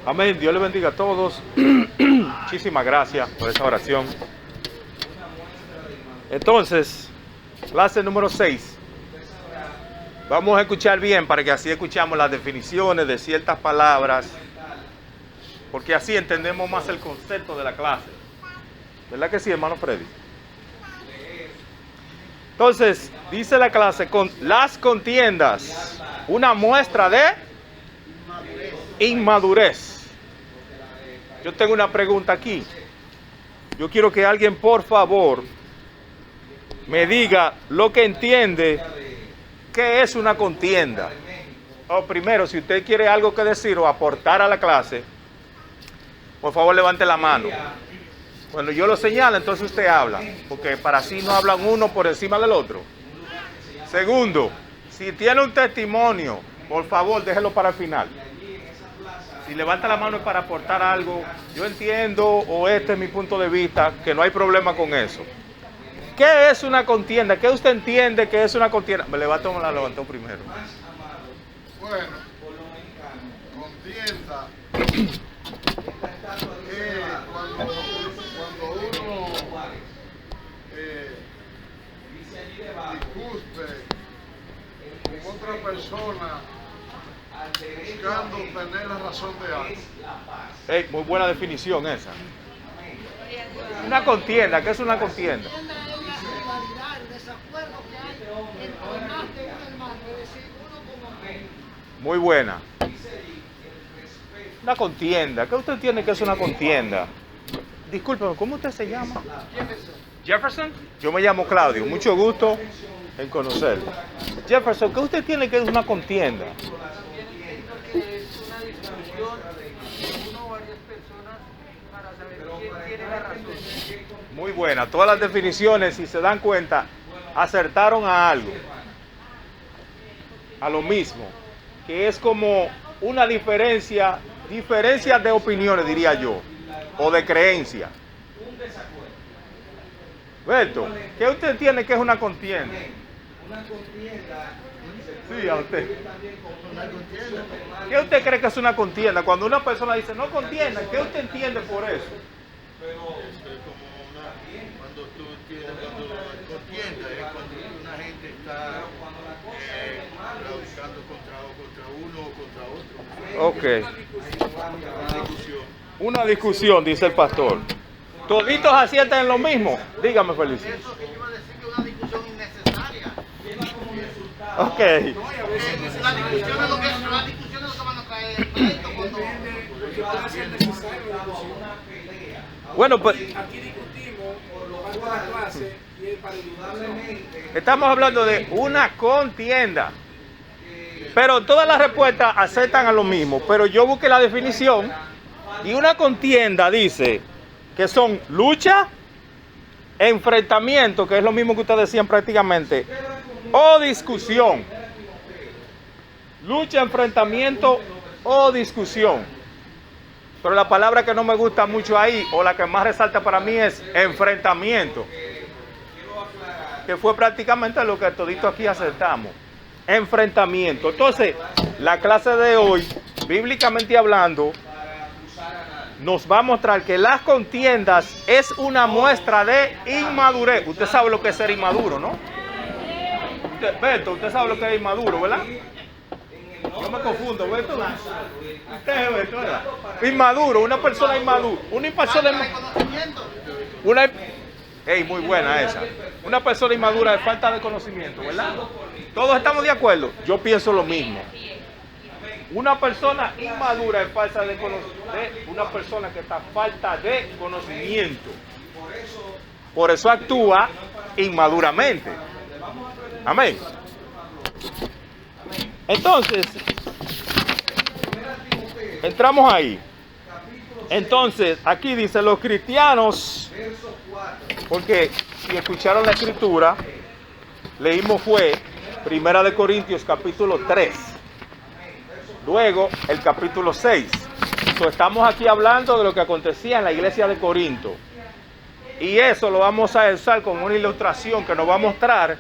Amén. Dios le bendiga a todos. Muchísimas gracias por esa oración. Entonces, clase número 6. Vamos a escuchar bien para que así escuchamos las definiciones de ciertas palabras, porque así entendemos más el concepto de la clase. ¿Verdad que sí, hermano Freddy? Entonces, dice la clase, con las contiendas, una muestra de inmadurez. Yo tengo una pregunta aquí. Yo quiero que alguien, por favor, me diga lo que entiende qué es una contienda. O primero, si usted quiere algo que decir o aportar a la clase, por favor levante la mano. Cuando yo lo señalo, entonces usted habla, porque para así no hablan uno por encima del otro. Segundo, si tiene un testimonio, por favor déjelo para el final. Si levanta la mano es para aportar algo, yo entiendo, o este es mi punto de vista, que no hay problema con eso. ¿Qué es una contienda? ¿Qué usted entiende que es una contienda? Me levantó primero. Bueno, contienda cuando uno discute con otra persona buscando tener la razón de algo. Muy buena definición esa. Una contienda, ¿qué es una contienda? Muy buena. Una contienda. ¿Qué usted entiende que es una contienda? Discúlpeme, ¿cómo usted se llama? Jefferson. Yo me llamo Claudio. Mucho gusto en conocerlo. Jefferson, ¿qué usted tiene que es una contienda? Es una discusión de uno o varias personas para saber quién tiene la razón. Muy buena. Todas las definiciones, si se dan cuenta, acertaron a algo. A lo mismo. Que es como una diferencia de opiniones, diría yo, o de creencia. Berto, ¿qué usted entiende que es una contienda? Una contienda. Sí, a usted. ¿Qué usted cree que es una contienda? Cuando una persona dice no contienda, ¿qué usted entiende por eso? Cuando contienda es cuando una gente está buscando contra uno o contra otro. Ok. Una discusión, dice el pastor. ¿Toditos aciertan en lo mismo? Dígame, Felicio. Eso que yo iba a decir que es una discusión innecesaria. Ok. La discusión es lo que van a traer pleito cuando... Bueno, pues Aquí discutimos por lo largo de la clase y es para ilustrarse. estamos hablando de una contienda. Pero todas las respuestas aceptan a lo mismo. Pero yo busqué la definición y una contienda dice que son lucha, enfrentamiento, que es lo mismo que ustedes decían prácticamente, o discusión. Lucha, enfrentamiento o discusión. Pero la palabra que no me gusta mucho ahí, o la que más resalta para mí, es enfrentamiento. Que fue prácticamente lo que todito aquí aceptamos. Enfrentamiento. Entonces, la clase de hoy, bíblicamente hablando, nos va a mostrar que las contiendas es una muestra de inmadurez. Usted sabe lo que es ser inmaduro, ¿no? Beto, usted sabe lo que es inmaduro, ¿verdad? Yo me confundo, Beto. Usted es Beto, ¿verdad? Inmaduro, una persona inmadura. Muy buena esa. Una persona inmadura de falta de conocimiento, ¿verdad? ¿Todos estamos de acuerdo? Yo pienso lo mismo. Una persona inmadura es falta de conocimiento, una persona que está falta de conocimiento. Por eso actúa inmaduramente. Amén. Entonces, entramos ahí. Entonces, aquí dice los cristianos, porque si escucharon la escritura, leímos fue 1 Corintios capítulo 3. Luego, el capítulo 6. Estamos aquí hablando de lo que acontecía en la iglesia de Corinto. Y eso lo vamos a usar como una ilustración que nos va a mostrar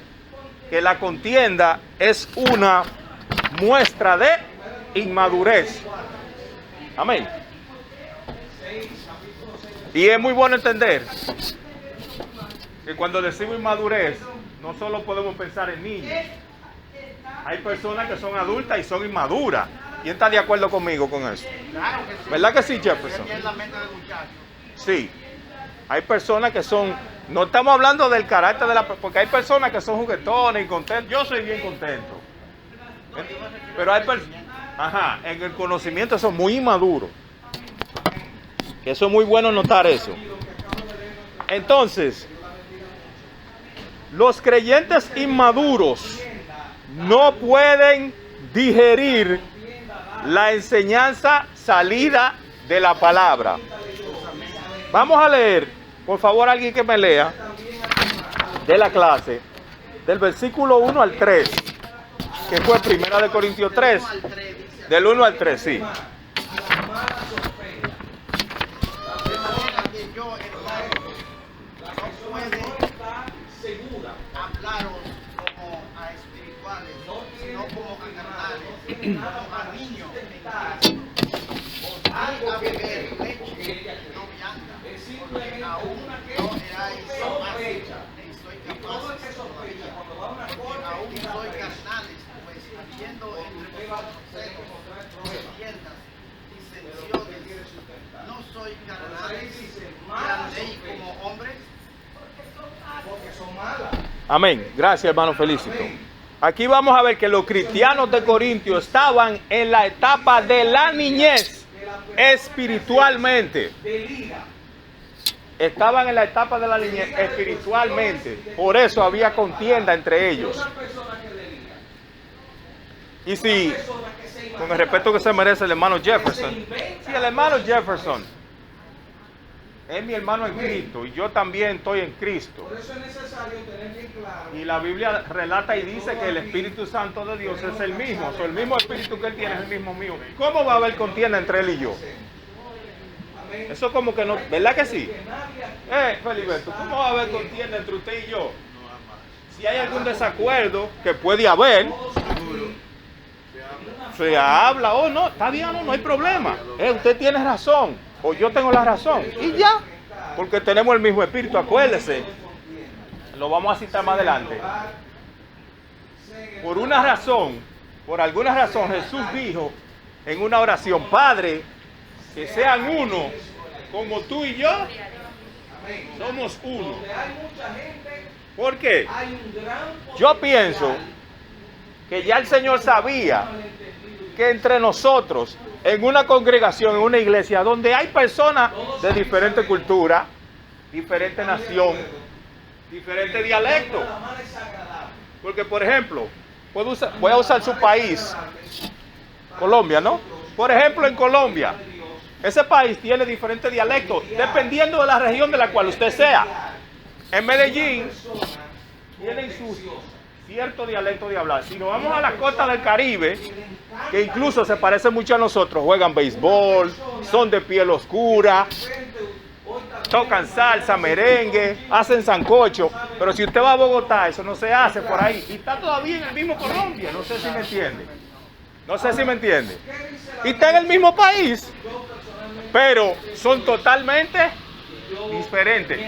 que la contienda es una muestra de inmadurez. Amén. Y es muy bueno entender que cuando decimos inmadurez, no solo podemos pensar en niños. Hay personas que son adultas y son inmaduras. ¿Quién está de acuerdo conmigo con eso? Claro que sí. ¿Verdad que sí, Jefferson? Tiene la mente del muchacho. Sí. Hay personas que son... No estamos hablando del carácter de la... Porque hay personas que son juguetones y contentos. Yo soy bien contento. Pero hay personas... Ajá, en el conocimiento son muy inmaduros. Que eso es muy bueno notar eso. Entonces, los creyentes inmaduros no pueden digerir la enseñanza salida de la palabra. Vamos a leer, por favor, alguien que me lea de la clase, del versículo 1 al 3, que fue 1 Corintios 3, del 1 al 3, sí. De manera que yo, hermano, no puede hablaros como a espirituales, sino como a carnales, como a niños en Cristo. A beber leche, no vianda, porque aún no erais capaces, ni soy capaces todavía, porque aún soy carnales, pues habiendo entre vosotros celos, contiendas, disensiones, no soy carnales, que andéis como hombres. Amén. Gracias, hermano Felicito. Aquí vamos a ver que los cristianos de Corintio estaban en la etapa de la niñez espiritualmente. Estaban en la etapa de la niñez espiritualmente. Por eso había contienda entre ellos. Y si, con el respeto que se merece el hermano Jefferson, si el hermano Jefferson es mi hermano en Cristo y yo también estoy en Cristo. Por eso es necesario tener bien claro. Y la Biblia relata y dice que el Espíritu Santo de Dios es el mismo. O sea, el mismo Espíritu que Él tiene es el mismo mío. ¿Cómo va a haber contienda entre Él y yo? Eso como que no... ¿Verdad que sí? Feliberto, ¿cómo va a haber contienda entre usted y yo? Si hay algún desacuerdo, que puede haber, se habla, o no, está bien, no hay problema. Usted tiene razón. O yo tengo la razón. Y ya. Porque tenemos el mismo espíritu, acuérdese. Lo vamos a citar más adelante. Por una razón, por alguna razón, Jesús dijo en una oración: Padre, que sean uno, como tú y yo somos uno. ¿Por qué? Yo pienso que ya el Señor sabía que entre nosotros, en una congregación, en una iglesia, donde hay personas de diferente cultura, diferente nación, diferente dialecto. Porque, por ejemplo, voy a usar su país, Colombia, ¿no? Por ejemplo, en Colombia, ese país tiene diferentes dialectos, dependiendo de la región de la cual usted sea. En Medellín, tienen sus cierto dialecto de hablar. Si nos vamos a la costa del Caribe, que incluso se parece mucho a nosotros, juegan béisbol, son de piel oscura, tocan salsa, merengue, hacen sancocho, pero si usted va a Bogotá, eso no se hace por ahí, y está todavía en el mismo Colombia, no sé si me entiende, y está en el mismo país, pero son totalmente diferentes.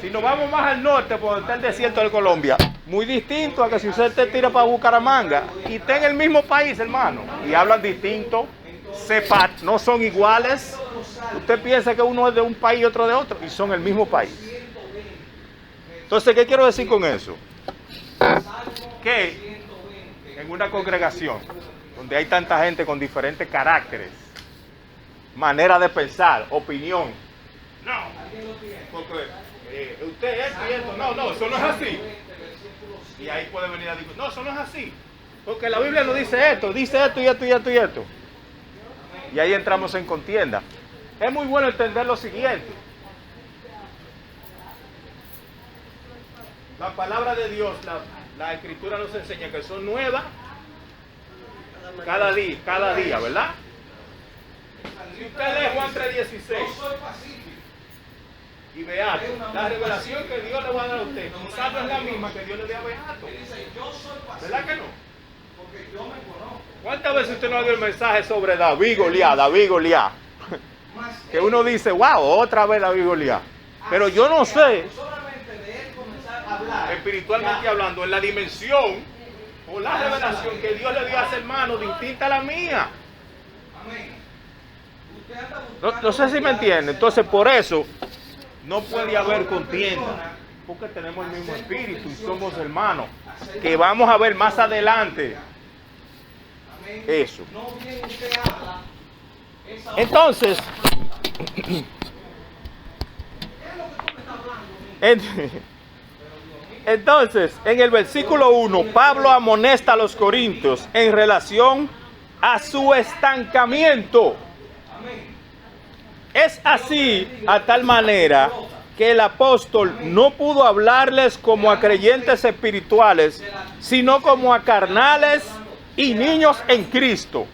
Si nos vamos más al norte, por donde está el desierto de Colombia, muy distinto a que si usted te tira para Bucaramanga y está en el mismo país, hermano, y hablan distinto, no son iguales. Usted piensa que uno es de un país y otro de otro, y son el mismo país. Entonces, ¿qué quiero decir con eso? Que en una congregación donde hay tanta gente con diferentes caracteres, manera de pensar, opinión, no, porque usted es y esto, no, eso no es así. Y ahí puede venir a decir, no, eso no es así. Porque la Biblia no dice esto y esto y esto y esto. Y ahí entramos en contienda. Es muy bueno entender lo siguiente. La palabra de Dios, la Escritura nos enseña que son nuevas cada día, ¿verdad? Si usted lee Juan 3:16 y Beato, la revelación que Dios le va a dar a usted, quizás no es la misma que Dios le dio a Beato. ¿Verdad que no? ¿Cuántas veces usted no ha oído el mensaje sobre David Goliat? que uno dice, wow, otra vez David y Goliat. Pero yo no sé, espiritualmente hablando, en la dimensión o la revelación que Dios le dio a ese hermano distinta a la mía. No sé si me entienden. Entonces, por eso no puede haber contienda, porque tenemos el mismo espíritu y somos hermanos, que vamos a ver más adelante eso. Entonces, en el versículo 1, Pablo amonesta a los corintios en relación a su estancamiento. Es así, a tal manera que el apóstol no pudo hablarles como a creyentes espirituales, sino como a carnales y niños en Cristo.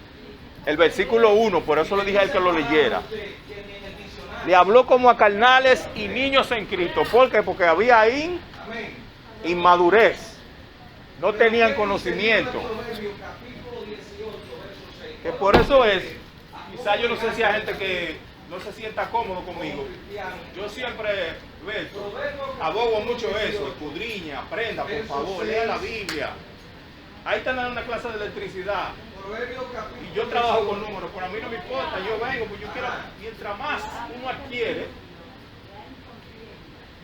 El versículo 1, por eso le dije a él que lo leyera. Le habló como a carnales y niños en Cristo. ¿Por qué? Porque había ahí inmadurez. No tenían conocimiento. Que por eso es, quizá yo no sé si hay gente que no se sienta cómodo conmigo. Yo siempre abogo mucho eso, escudriña, aprenda, por favor, lea la Biblia. Ahí están dando una clase de electricidad. Y yo trabajo con números, pero a mí no me importa, yo vengo, pues yo quiero, mientras más uno adquiere,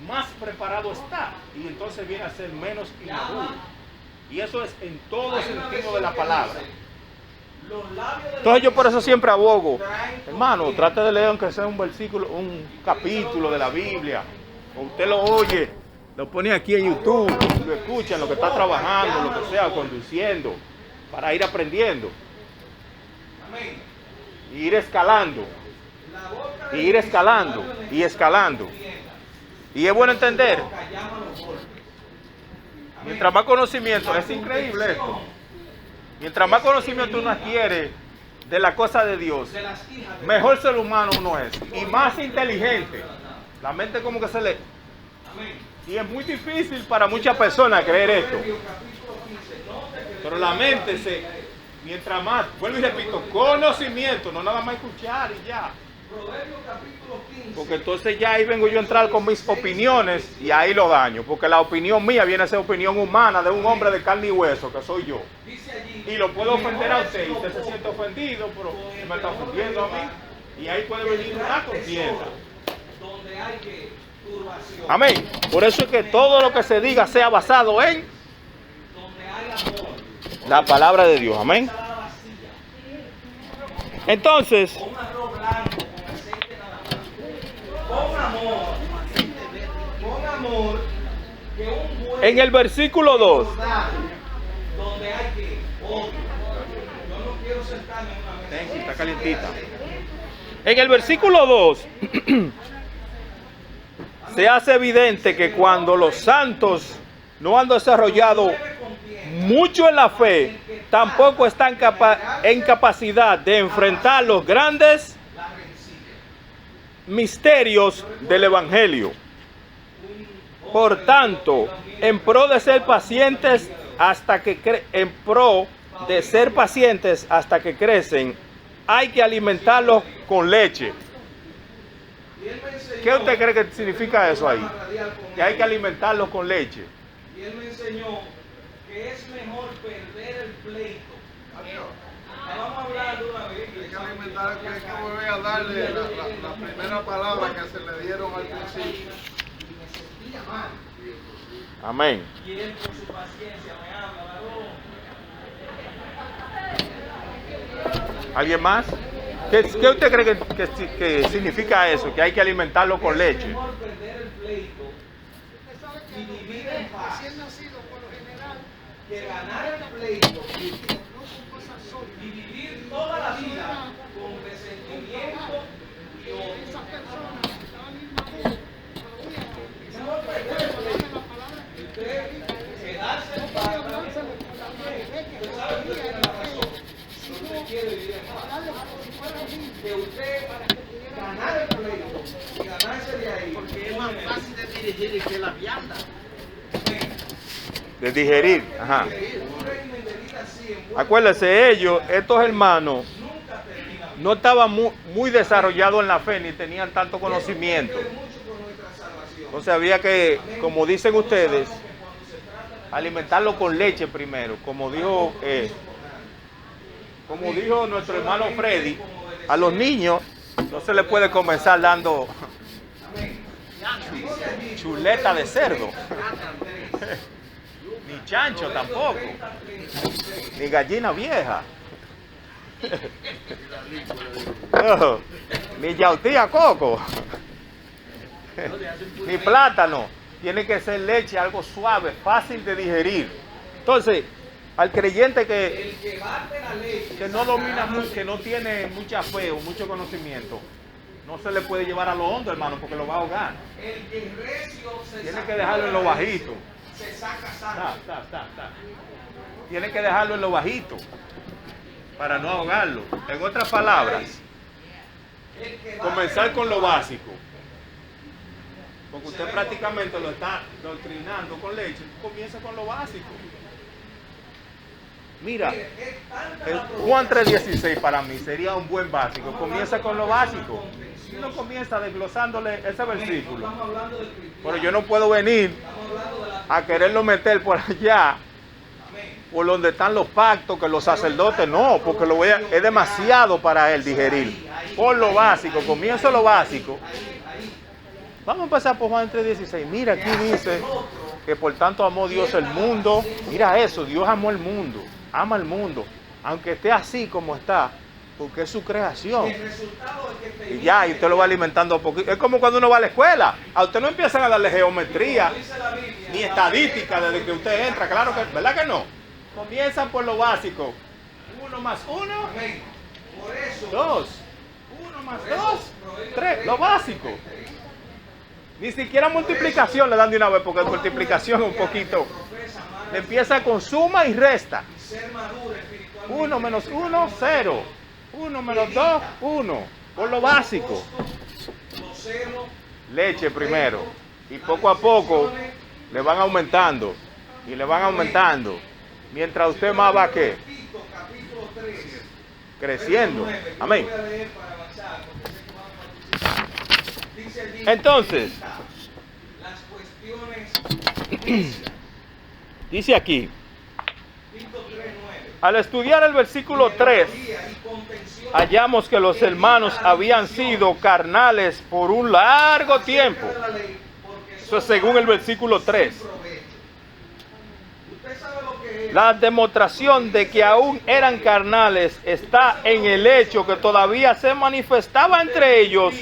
más preparado está. Y entonces viene a ser menos inmaduro. Y eso es en todo sentido de la palabra. Entonces yo por eso siempre abogo, hermano, trate de leer aunque sea un versículo, un capítulo de la Biblia, o usted lo oye, lo pone aquí en YouTube, lo escucha en lo que está trabajando, lo que sea, conduciendo, para ir aprendiendo, y ir escalando, y escalando, y es bueno entender, mientras más conocimiento, es increíble esto. Mientras más conocimiento uno adquiere de la cosa de Dios, mejor ser humano uno es. Y más inteligente. La mente como que se le... Y es muy difícil para muchas personas creer esto. Pero la mente se... Mientras más, vuelvo y repito, conocimiento, no nada más escuchar y ya. Porque entonces ya ahí vengo yo a entrar con mis opiniones y ahí lo daño. Porque la opinión mía viene a ser opinión humana de un hombre de carne y hueso, que soy yo. Y lo puedo ofender a usted y usted se siente ofendido, pero se me está ofendiendo a mí. Y ahí puede venir una contienda. Amén. Por eso es que todo lo que se diga sea basado en la palabra de Dios. Amén. Entonces, en el versículo 2, está calientita. En el versículo 2 se hace evidente que cuando los santos no han desarrollado mucho en la fe, tampoco están en capacidad de enfrentar los grandes misterios del Evangelio. Por tanto, en pro de ser pacientes hasta que crecen, hay que alimentarlos con leche. ¿Qué usted cree que significa eso ahí? Que hay que alimentarlos con leche. Y él me enseñó que es mejor perder el pleito. Vamos a hablar de una vez. Hay que alimentar, hay que volver a darle la primera palabra que se le dieron al principio. Amén. Y él por su paciencia me habla, varón. ¿Alguien más? ¿Qué usted cree que significa eso? Que hay que alimentarlo con leche. Es mejor perder el pleito y vivir en paz que ganar el pleito y vivir toda la vida con resentimiento y odio. Es mejor perder el pleito y usted quedarse en paz. Usted sabe que usted tiene la razón. Usted quiere vivir en paz. Que usted ganar el pleito y ganarse de ahí. Porque es más fácil de dirigir que la vianda. De digerir. Ajá. Acuérdense, estos hermanos, no estaban muy desarrollados en la fe, ni tenían tanto conocimiento. Entonces había que, como dicen ustedes, alimentarlo con leche primero, como dijo nuestro hermano Freddy. A los niños no se les puede comenzar dando chuleta de cerdo, ni chancho tampoco, ni gallina vieja, no, ni yautía coco, ni plátano. Tiene que ser leche, algo suave, fácil de digerir. Entonces, al creyente que no domina mucho, que no tiene mucha fe o mucho conocimiento, no se le puede llevar a lo hondo, hermano, porque lo va a ahogar. Tiene que dejarlo en lo bajito. Tiene que dejarlo en lo bajito para no ahogarlo. En otras palabras, comenzar con lo básico. Porque usted prácticamente lo está doctrinando con leche. Comienza con lo básico. Mira, Juan 3:16 para mí sería un buen básico. Comienza con lo básico. Si uno comienza desglosándole ese versículo, pero yo no puedo venir a quererlo meter por allá, por donde están los pactos, que los sacerdotes no, porque es demasiado para él digerir. Por lo básico, comienzo lo básico. Vamos a empezar por Juan 3:16. Mira, aquí dice que por tanto amó Dios el mundo. Mira eso, Dios amó el mundo, ama el mundo, aunque esté así como está, porque es su creación. Y ya, y usted lo va alimentando a poquito. Es como cuando uno va a la escuela. A usted no empiezan a darle geometría, ni estadística desde que usted entra. Claro que, ¿verdad que no? Comienzan por lo básico. 1 más 1, 2. 1 más 2, 3. Lo básico. Ni siquiera multiplicación le dan de una vez, porque multiplicación un poquito. Empieza con suma y resta. 1 menos 1, 0. 1 menos 2, 1. Por lo básico. Leche primero. Y poco a poco le van aumentando. Y le van aumentando. Mientras usted más va, ¿qué? Creciendo. Amén. Entonces, dice aquí, al estudiar el versículo 3, hallamos que los hermanos habían sido carnales por un largo tiempo. Eso es según el versículo 3. La demostración de que aún eran carnales está en el hecho que todavía se manifestaba entre ellos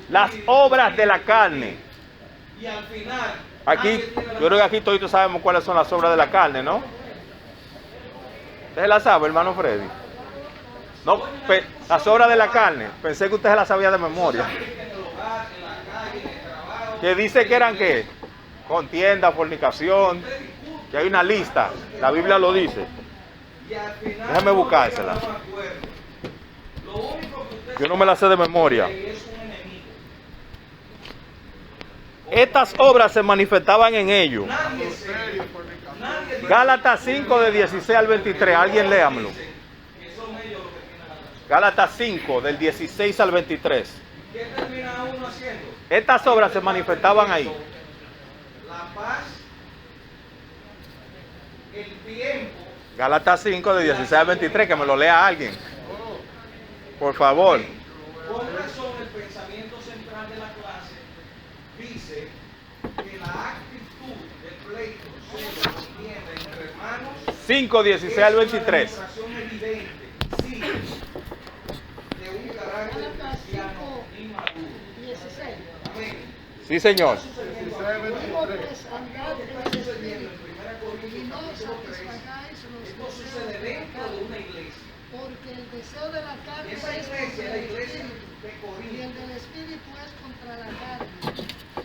las obras de la carne. Aquí, yo creo que aquí todos sabemos cuáles son las obras de la carne, ¿no? ¿Usted se la sabe, hermano Freddy? No, las obras de la carne. Pensé que usted se las sabía de memoria. Que dice que eran, ¿qué? Contienda, fornicación. Que hay una lista. La Biblia lo dice. Déjame buscársela. Yo no me la sé de memoria. Estas obras se manifestaban en ellos. Gálatas 5 de 16 al 23. Alguien léamelo. Gálatas 5 del 16 al 23. ¿Qué termina uno haciendo? Estas obras se manifestaban ahí. La paz, el tiempo. Gálatas 5 de 16 al 23. Que me lo lea alguien. Por favor. Con razón, el pensamiento central de la clase dice que la actitud de pleito, celo, contienda entre hermanos 5, 16 al 23. es una demostración evidente, sí, de un carácter cristiano inmaduro. 16. Amén. Sí, señor. ¿Qué está sucediendo en 1 Corintios capítulo 3? Esto sucede dentro de una iglesia. Porque el deseo de la carne Y esa es iglesia contra es la el iglesia espíritu, de y el Corinto, del espíritu es contra la carne.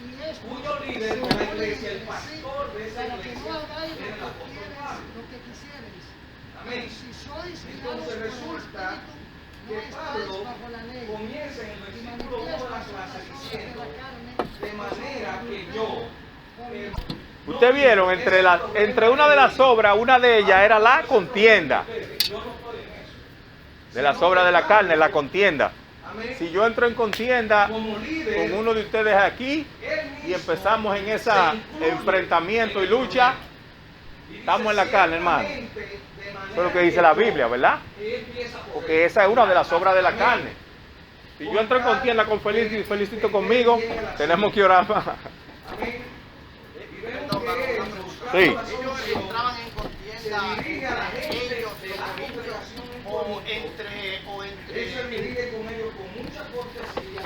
Y esto cuyo líder de la iglesia, el pastor de esa para que iglesia, no hagáis era el apóstol Pablo. lo que quisierais. Amén. Si sois guiados Entonces por el resulta espíritu, no que estáis Pablo bajo la ley. comienza en el Y versículo 1 de la manifiestas clase las obras diciendo, de la carne, de manera que yo, Ustedes vieron, entre una de las obras, una de ellas era la contienda. yo no estoy en eso. de las obras de la carne, la contienda. Amén. Si yo entro en contienda Como líder, con uno de ustedes aquí él mismo y empezamos en ese se incluye enfrentamiento y en el lucha, y dice, estamos en la carne, hermano. ciertamente, de manera Eso es lo que dice la Biblia, ¿verdad? que él empieza por Porque esa es una de las obras de la Amén. carne. Si yo entro en contienda con Felicito conmigo, tenemos que orar más. Amén. Y vemos que él, buscando Sí. la Ellos solución, entraban en se contienda dirige a la gente entre ellos de la congregación en o Corinto. Él se entre dirige con ellos con mucha cortesía,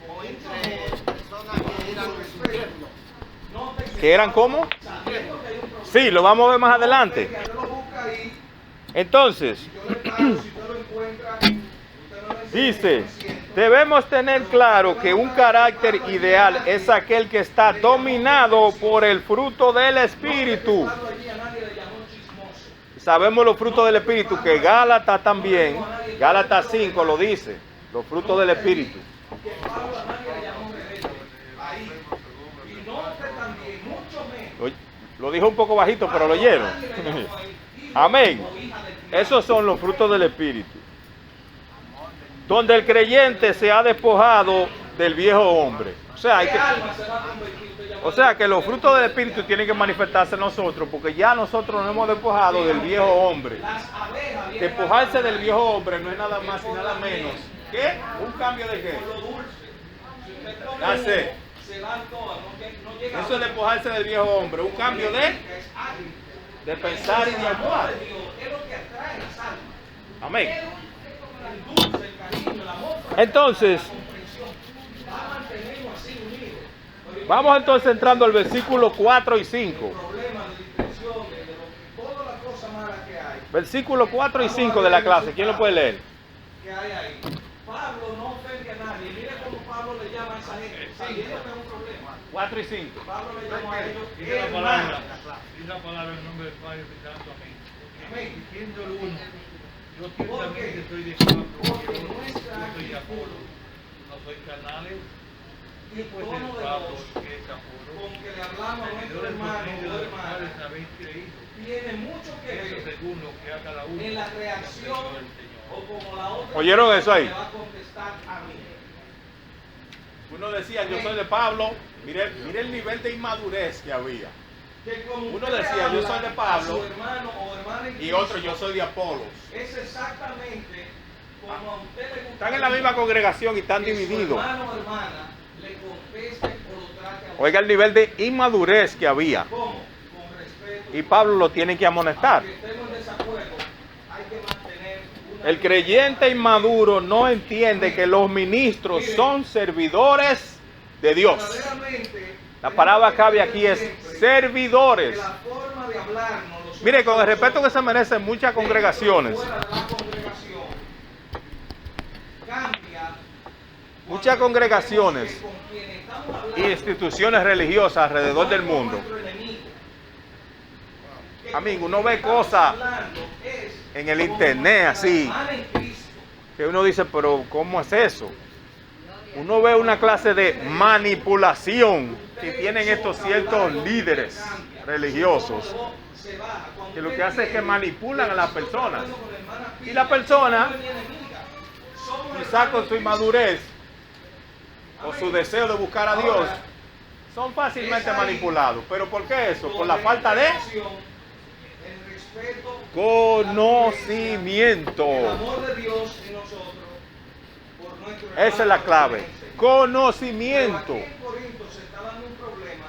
o con mucho entre amor, personas que eran con respeto. Noten ¿Que eran cómo? sabiendo que hay un problema. Sí, lo vamos a ver más adelante. Que lo busca ahí, Entonces, yo le pago, si usted lo encuentra, usted no le enseña, dice, yo me siento. debemos tener claro que un carácter ideal es aquel que está dominado por el fruto del Espíritu. Pablo allí a nadie le llamó chismoso. Sabemos los frutos del Espíritu, que Gálatas también, Gálatas 5 lo dice, los frutos del Espíritu. Que Pablo a nadie le llamó rebelde. Ahí. Y note también, mucho menos. Lo dijo un poco bajito, pero lo oyeron. Amén. Esos son los frutos del Espíritu. Donde el creyente se ha despojado del viejo hombre. O sea que los frutos del Espíritu tienen que manifestarse en nosotros, porque ya nosotros nos hemos despojado del viejo hombre. Despojarse del viejo hombre no es nada más y nada menos que un cambio de qué. Ya sé. Eso es despojarse del viejo hombre, un cambio de pensar y de actuar. Amén. Entonces, vamos entonces entrando al versículo 4 y 5. Versículo 4 y 5 de la clase. ¿Quién lo puede leer? Que hay ahí. Pablo no ofende a nadie. Mire cómo Pablo le llama a esa gente. Sabiendo que es un problema. 4 y 5. Pablo le llama a ellos Dice la hermanos. palabra, dice la palabra en nombre del Padre y Santo, amén. Amén. Diciendo el uno, yo ¿Por qué? ciertamente soy de Pablo, Porque yo nuestra soy de actitud Apolo, no soy carnales, y el pues tono el de Pablo voz que es Apolo, con que le hablamos a nuestro servidores por hermano medio o de los cuales hermana habéis creído, tiene mucho que eso ver según lo que a cada uno en la le reacción ofreció el Señor. o como la otra ¿Oyeron eso ahí? me va a contestar a mí. Uno decía, yo soy de Pablo. Mire el nivel de inmadurez que había. Que como Uno usted decía, yo habla soy de a Pablo, su hermano o hermana en Y Cristo, otro, yo soy de Apolos. es exactamente como a usted le gusta. Están en la misma congregación y están que divididos. su hermano o hermana le conteste o lo trate a usted. Oiga el nivel de inmadurez que había. ¿Cómo? Con respeto. Y Pablo lo tiene que amonestar. Aunque estemos en desacuerdo, hay que mantener una El creyente inmaduro no entiende que los ministros son servidores de Dios. verdaderamente. La palabra clave aquí es servidores. Que la forma de hablarnos los Mire, con el unos a respeto que los se merecen muchas congregaciones, fuera de la congregación, cambia muchas congregaciones con quien estamos y hablando, instituciones religiosas alrededor del mundo. nuestro enemigo. Que Amigo, con uno quien ve estamos cosas hablando es en el como internet nuestra así, hermana en Cristo. que uno dice, pero ¿cómo es eso? Uno ve una clase de manipulación que tienen estos ciertos líderes religiosos, que lo que hace es que manipulan a las personas. Y la persona, quizá con su inmadurez o su deseo de buscar a Dios, son fácilmente manipulados. ¿Pero por qué eso? Por la falta de conocimiento. El amor de Dios en nosotros por nuestro Esa es la clave. Pero Conocimiento. aquí en Corinto se está dando un problema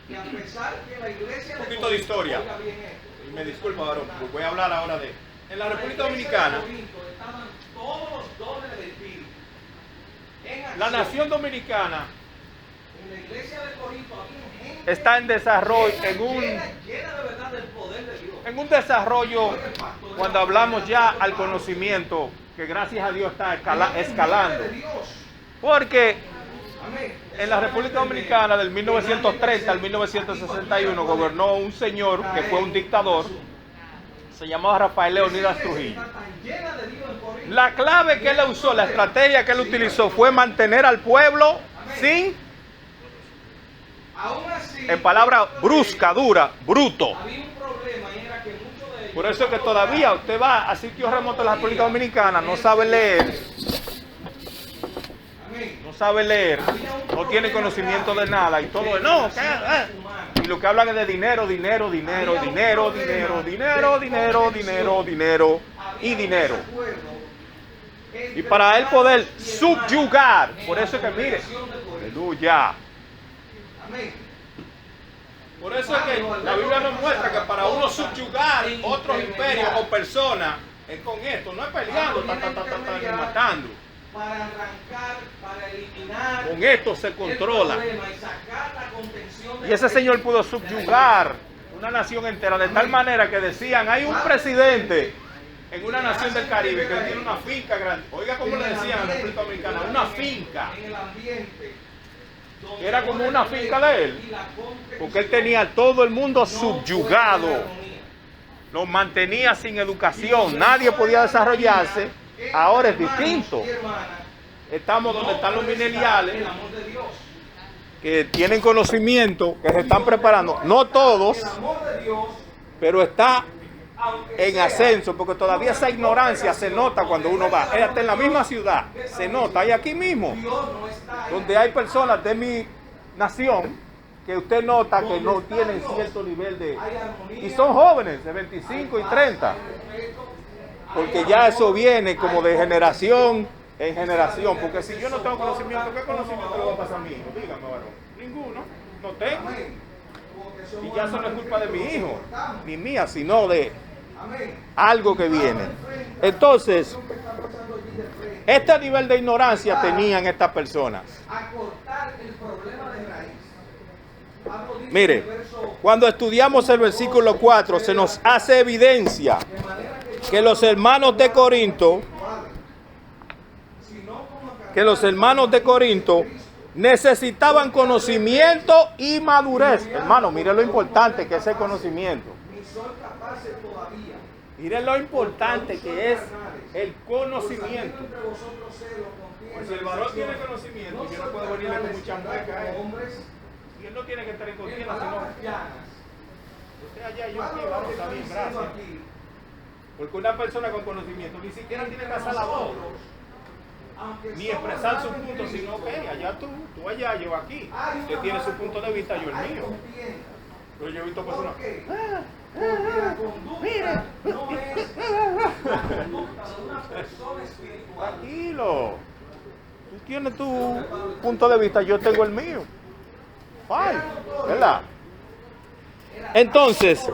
y a pesar que la iglesia Un poquito de historia. oiga bien esto, Y me disculpa, varón, voy a hablar ahora de... En la República iglesia de Dominicana, Corinto estaban todos los dones del Espíritu en acción. la nación dominicana En la iglesia de Corinto había gente está en desarrollo, llena de verdad del poder de Dios. en un desarrollo, cuando hablamos ya al conocimiento, que gracias a Dios está escalando. De Dios. Porque Amén. en la República Dominicana del 1930 al 1961 gobernó un señor que fue un dictador, se llamaba Rafael Leónidas Trujillo. Está tan llena de Dios en Corinto. La clave que él usó, la estrategia que él utilizó fue mantener al pueblo sin, Aún así, en palabra brusca, dura, bruto. había un problema y era que muchos de Por eso es que todavía usted va a sitios remotos de la República Dominicana, no sabe leer, no tiene conocimiento de nada y todo es no, y lo que hablan es de dinero y dinero. Y para él poder subyugar, por eso es que mire, aleluya. Por eso es que la Biblia nos muestra que para uno subyugar otros imperios o personas es con esto, no es peleando, ni matando. Para arrancar, para eliminar. Con esto se controla. Y sacar la contención Y ese señor pudo subyugar una nación entera de tal manera que decían, hay un presidente en una nación del Caribe que tiene una finca grande. Oiga cómo le decían a la República Dominicana, una finca. En el ambiente. Era como una finca de él, porque él tenía a todo el mundo subyugado, los mantenía sin educación, nadie podía desarrollarse. Ahora es distinto. Estamos donde están los mileniales, que tienen conocimiento, que se están preparando, no todos, pero está en ascenso, porque todavía esa ignorancia se nota cuando uno va. Hasta en la misma ciudad se nota, y aquí mismo, donde hay personas de mi nación, que usted nota que no tienen cierto nivel de... Y son jóvenes, de 25 y 30, porque ya eso viene como de generación en generación, porque si yo no tengo conocimiento, ¿qué conocimiento le va a pasar a mi hijo? Dígame, varón. Ninguno, no tengo. Y ya eso no es culpa de mi hijo, ni mía, sino de algo que viene. Entonces, este nivel de ignorancia tenían estas personas. Mire, cuando estudiamos el versículo 4, se nos hace evidencia que los hermanos de Corinto necesitaban conocimiento y madurez. Hermano, mire lo importante que es el conocimiento. Mire lo importante que es el conocimiento. Pues si el varón tiene conocimiento, yo no puedo venirle con mucha mueca. Y él no tiene que estar en contienda, sino usted allá y yo aquí, vamos, está bien, gracias. Porque una persona con conocimiento ni siquiera tiene que hacer la voz, ni expresar su punto, sino que allá tú allá, yo aquí. Usted tiene su punto de vista, yo el mío. Pero yo he visto personas. Mire. Tranquilo. Tú tienes tu punto de vista, yo tengo el mío. Ay, ¿verdad? Entonces,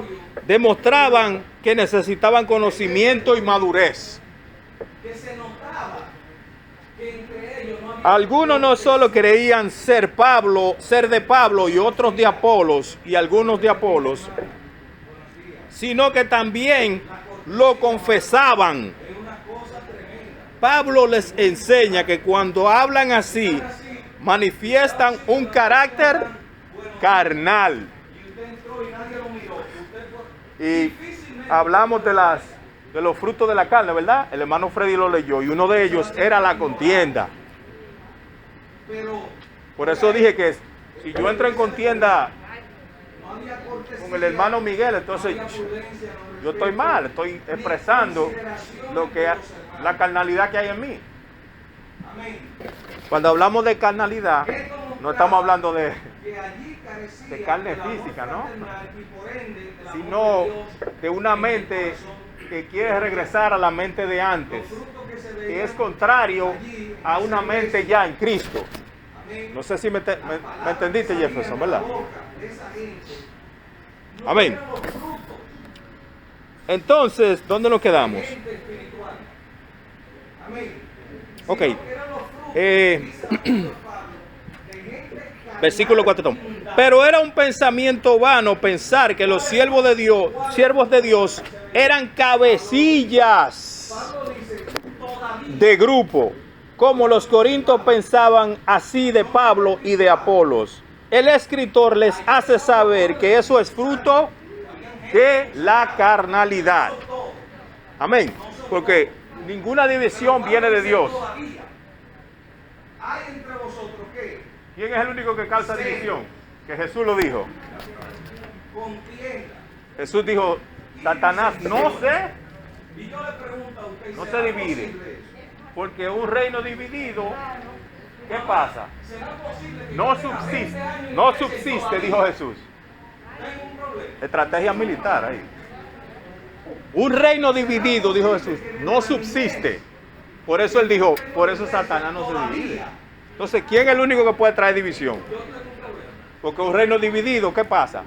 demostraban que necesitaban conocimiento y madurez. Algunos no solo creían ser de Pablo y otros de Apolos y algunos de Apolos, sino que también lo confesaban. Pablo les enseña que cuando hablan así, manifiestan un carácter carnal. Y hablamos de los frutos de la carne, ¿verdad? El hermano Freddy lo leyó y uno de ellos era la contienda. Por eso dije que si yo entro en contienda con el hermano Miguel, entonces yo estoy mal, estoy expresando la carnalidad que hay en mí. Cuando hablamos de carnalidad, no estamos hablando de carne física, ¿no? Sino de una mente que quiere regresar a la mente de antes, que es contrario a una mente ya en Cristo. No sé si me entendiste, Jefferson, ¿verdad? Amén. Entonces, ¿dónde nos quedamos? Ok. Versículo 4. Pero era un pensamiento vano pensar que los siervos de Dios eran cabecillas de grupo, como los corintios pensaban así de Pablo y de Apolos. El escritor les hace saber que eso es fruto de la carnalidad. Amén. Porque ninguna división viene de Dios. ¿Quién es el único que causa división? Que Jesús lo dijo. Jesús dijo, Satanás no se Y yo le pregunto a usted, No se ¿será divide. posible eso? porque un reino dividido, ¿qué pasa? ¿Será posible que No yo tenga 20 subsiste, años en no la iglesia y subsiste, todavía dijo Jesús. tengo un problema? Estrategia militar ahí. Un reino dividido, dijo Jesús, no subsiste. Por eso él dijo, por eso Satanás no se divide. Entonces, ¿quién es el único que puede traer división? Yo tengo un problema. Porque un reino dividido, ¿qué pasa?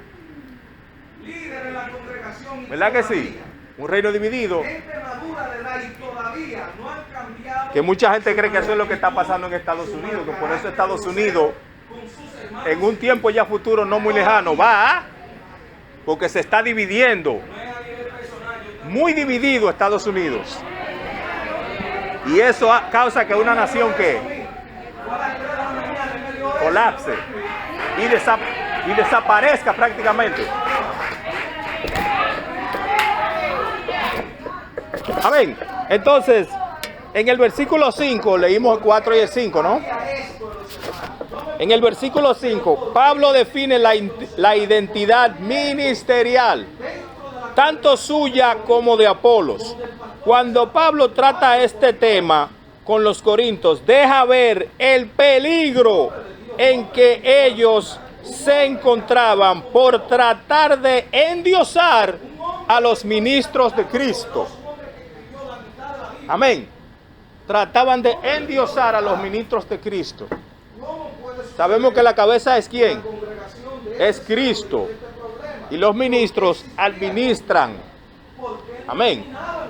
Líder en la congregación. y ¿Verdad que todavía, sí? Un reino dividido, Gente madura de edad y todavía no han cambiado. que mucha gente cree que eso es lo que está pasando en Estados Unidos, que por eso Estados Unidos, con sus hermanos. en un tiempo ya futuro no muy lejano, va, porque se está dividiendo. No es a nivel personal, yo también. Muy dividido Estados Unidos. Y eso causa que una nación que Fue a las 3 de la mañana en medio de colapse y desaparezca prácticamente. Amén. Entonces, en el versículo 5, leímos el 4 y el 5, ¿no? En el versículo 5, Pablo define la identidad ministerial, tanto suya como de Apolos. Cuando Pablo trata este tema con los corintios, deja ver el peligro en que ellos se encontraban por tratar de endiosar a los ministros de Cristo. Amén. Trataban de endiosar a los ministros de Cristo. Sabemos que la cabeza es ¿quién? Es Cristo. Y los ministros administran. Amén.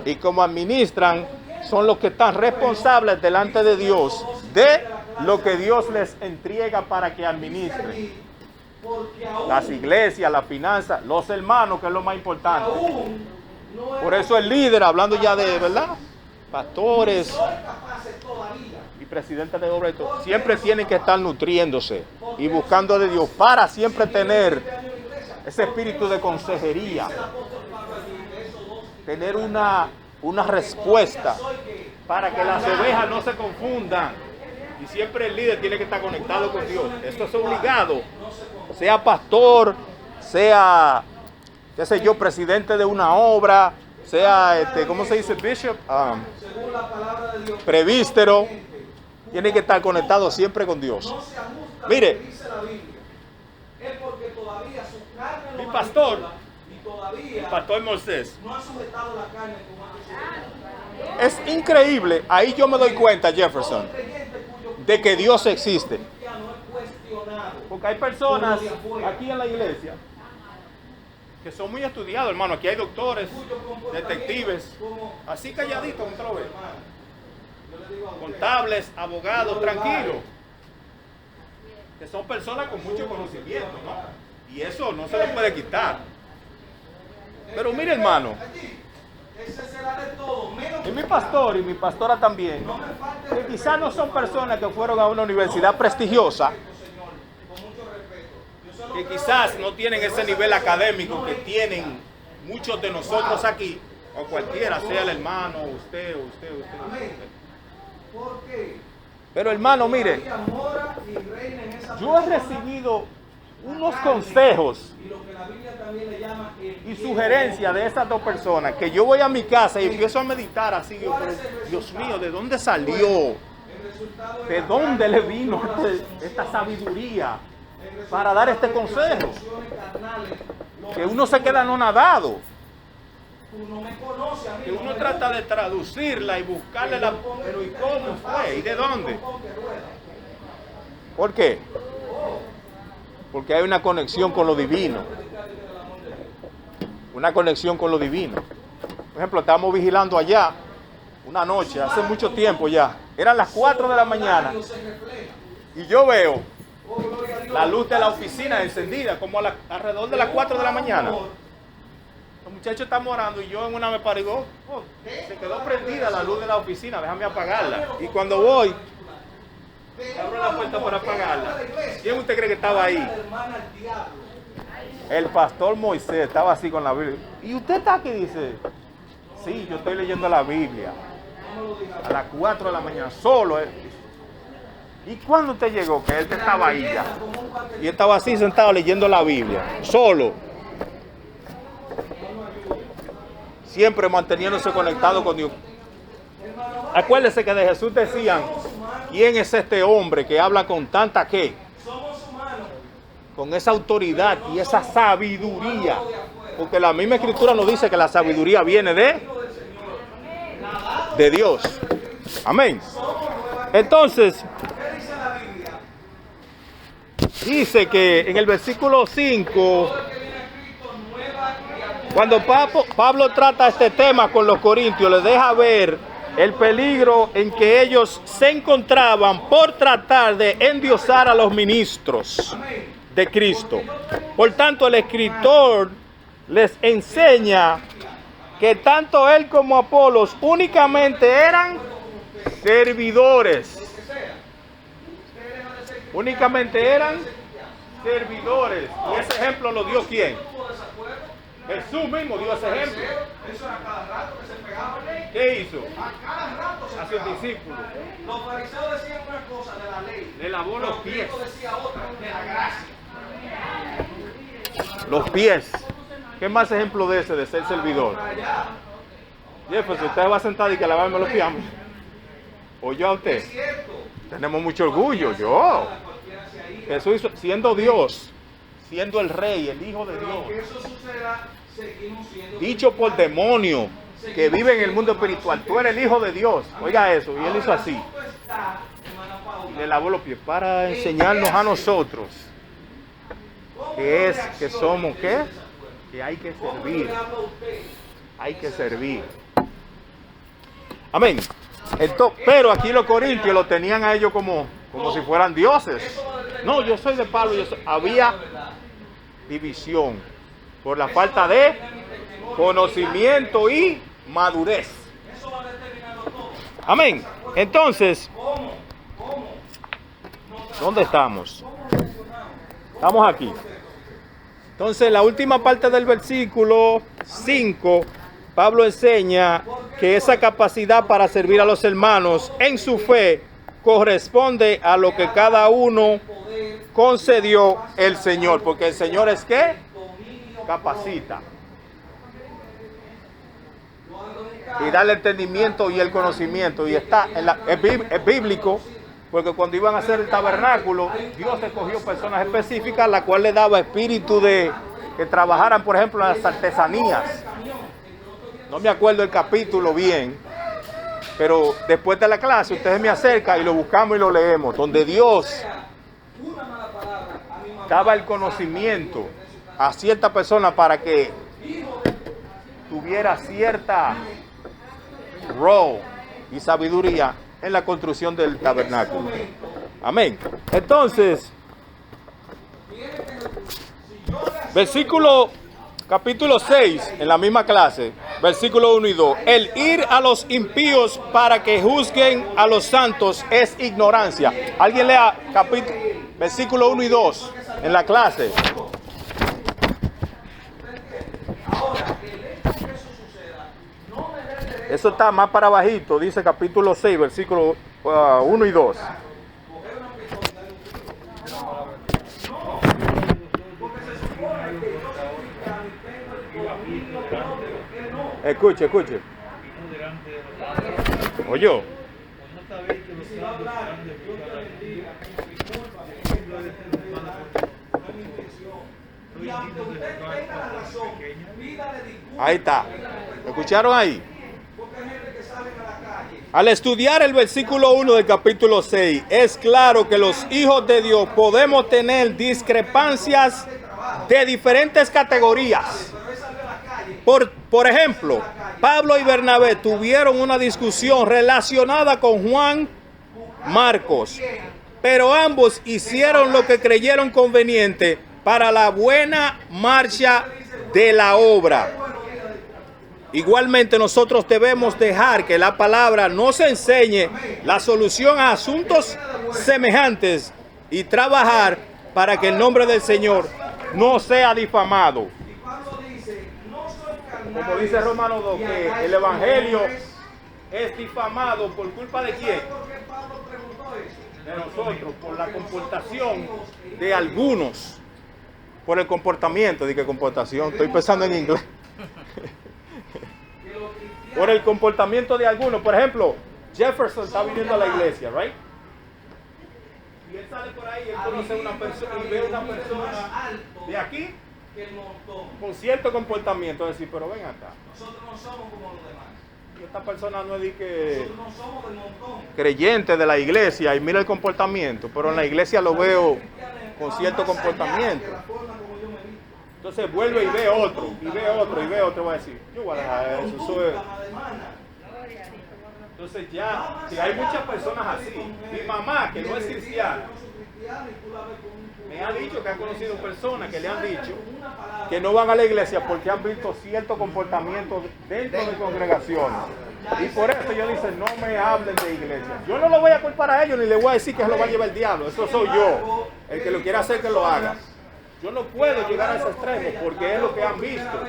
Y como administran, son los que están responsables delante de Dios de lo que Dios les entrega para que administren. Las iglesias, las finanzas, los hermanos, que es lo más importante. Por eso el líder, hablando ya de, ¿verdad? Pastores y presidentes de obra, siempre tienen que estar nutriéndose y buscando de Dios para siempre tener ese espíritu de consejería, tener una respuesta para que las ovejas no se confundan. Y siempre el líder tiene que estar conectado con Dios. Esto es obligado, sea pastor, sea, qué sé yo, presidente de una obra, sea, ¿cómo se dice? Bishop, prevístero, tiene que estar conectado siempre con Dios. Mire, mi pastor, el pastor Moisés, es increíble, ahí yo me doy cuenta, Jefferson, de que Dios existe. Porque hay personas aquí en la iglesia que son muy estudiados, hermano. Aquí hay doctores, detectives, así calladitos, un trove, contables, abogados, tranquilos, que son personas con mucho conocimiento, ¿no? Y eso no se le puede quitar. Pero mire, hermano, y mi pastor y mi pastora también, que quizás no son personas que fueron a una universidad prestigiosa, que quizás no tienen ese nivel académico que tienen muchos de nosotros aquí, o cualquiera, sea el hermano, usted. Pero hermano, mire, yo he recibido unos consejos y sugerencias de esas dos personas, que yo voy a mi casa y empiezo a meditar así, yo, pero, Dios mío, ¿de dónde salió? ¿De dónde le vino esta sabiduría para dar este consejo? Que uno se queda anonadado, que uno trata de traducirla y buscarle la... Pero ¿y cómo fue? ¿Y de dónde? ¿Por qué? Porque hay una conexión con lo divino. Una conexión con lo divino. Por ejemplo, estábamos vigilando allá una noche, hace mucho tiempo ya. Eran las 4 de la mañana. Y yo veo la luz de la oficina encendida, como alrededor de las 4 de la mañana. Los muchachos están orando y yo en una me paré y digo, oh, se quedó prendida la luz de la oficina, déjame apagarla. Y cuando voy, abro la puerta para apagarla. ¿Quién usted cree que estaba ahí? El pastor Moisés estaba así con la Biblia. ¿Y usted está aquí? Dice, sí, yo estoy leyendo la Biblia. A las 4 de la mañana, solo. ¿Y cuándo usted llegó? Que él estaba ahí ya. Y estaba así sentado leyendo la Biblia, solo. siempre manteniéndose conectado con Dios. Acuérdense que de Jesús decían, ¿quién es este hombre que habla con tanta qué? Con esa autoridad y esa sabiduría. Porque la misma escritura nos dice que la sabiduría viene de Dios. Amén. Entonces, dice que en el versículo 5, cuando Pablo trata este tema con los corintios, les deja ver el peligro en que ellos se encontraban por tratar de endiosar a los ministros de Cristo. Por tanto, el escritor les enseña que tanto él como Apolos únicamente eran servidores. Únicamente eran servidores. Y ese ejemplo lo dio ¿quién? Jesús mismo dio ese ejemplo. ¿Qué hizo? A sus discípulos. Los fariseos decían una cosa de la ley. Le lavó los pies. Cristo decía otra de la gracia. Los pies. ¿Qué más ejemplo de ese, de ser servidor? Jefferson, usted va a sentar y que lavarme los pies. ¿O yo a usted? Tenemos mucho orgullo. Yo. Jesús hizo, siendo Dios, siendo el Rey, el Hijo de Dios. Dicho por demonio que vive en el mundo espiritual. Tú eres el Hijo de Dios. Oiga eso. Y él hizo así. Y le lavó los pies para enseñarnos a nosotros que somos ¿qué? Que hay que servir. Hay que servir. Amén. Entonces, pero aquí los corintios lo tenían a ellos como si fueran dioses. No, yo soy de Pablo. Había división por la falta de conocimiento y madurez. Amén. Entonces, ¿dónde estamos? Estamos aquí. Entonces, la última parte del versículo 5, Pablo enseña que esa capacidad para servir a los hermanos en su fe corresponde a lo que cada uno concedió el Señor. Porque el Señor es ¿qué? Capacita. Y da el entendimiento y el conocimiento. Y está es bíblico. Porque cuando iban a hacer el tabernáculo, Dios escogió personas específicas, a las cuales le daba espíritu de que trabajaran, por ejemplo, en las artesanías. No me acuerdo el capítulo bien, pero después de la clase ustedes me acercan y lo buscamos y lo leemos, donde Dios daba el conocimiento a cierta persona para que tuviera cierta rol y sabiduría en la construcción del tabernáculo. Amén. Entonces, capítulo 6, en la misma clase, versículo 1 y 2. El ir a los impíos para que juzguen a los santos es ignorancia. Alguien lea versículo 1 y 2 en la clase. Eso está más para bajito, dice capítulo 6, versículo 1 y 2. Escuche. Oye. Ahí está. ¿Escucharon ahí? Al estudiar el versículo 1 del capítulo 6, es claro que los hijos de Dios podemos tener discrepancias de diferentes categorías. Por ejemplo, Pablo y Bernabé tuvieron una discusión relacionada con Juan Marcos, pero ambos hicieron lo que creyeron conveniente para la buena marcha de la obra. Igualmente nosotros debemos dejar que la palabra nos enseñe la solución a asuntos semejantes y trabajar para que el nombre del Señor no sea difamado. Como dice Romanos 2, que el evangelio es difamado por culpa de quién? De nosotros, por la comportación de algunos. Por el comportamiento, ¿de qué comportación? Estoy pensando en inglés. por el comportamiento de algunos. Por ejemplo, Jefferson está viniendo a la iglesia, ¿right? Y él sale por ahí, él conoce a una persona y ve a una persona de aquí que el montón. con cierto comportamiento. Decir, pero ven acá. Nosotros no somos como los demás. Y esta persona no es de que Nosotros no somos del montón. creyente de la iglesia y mira el comportamiento, pero en la iglesia lo veo con cierto comportamiento. Entonces vuelve y ve otro, y ve otro, y ve otro, va a decir, yo voy a dejar eso, eso es. Entonces ya, si hay muchas personas así, mi mamá, que no es cristiana, me ha dicho que ha conocido personas que le han dicho que no van a la iglesia porque han visto cierto comportamiento dentro de congregaciones. Y por eso yo dice, no me hablen de iglesia. Yo no lo voy a culpar a ellos ni le voy a decir que se lo va a llevar el diablo. Eso soy yo. El que lo quiera hacer, que lo haga. Yo no puedo llegar a ese extremo porque es lo que han visto.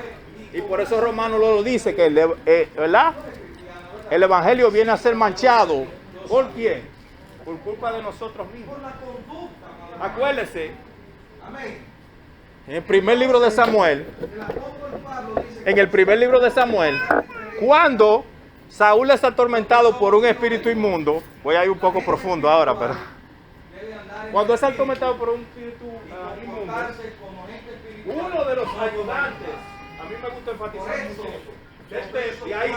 Y por eso Romano lo dice, que ¿verdad? El evangelio viene a ser manchado. ¿Por quién? Por culpa de nosotros mismos. Acuérdese, en el primer libro de Samuel, cuando Saúl es atormentado por un espíritu inmundo, voy a ir un poco profundo ahora, pero cuando es atormentado por un espíritu inmundo, uno de los ayudantes, a mí me gusta enfatizar mucho eso, de ahí,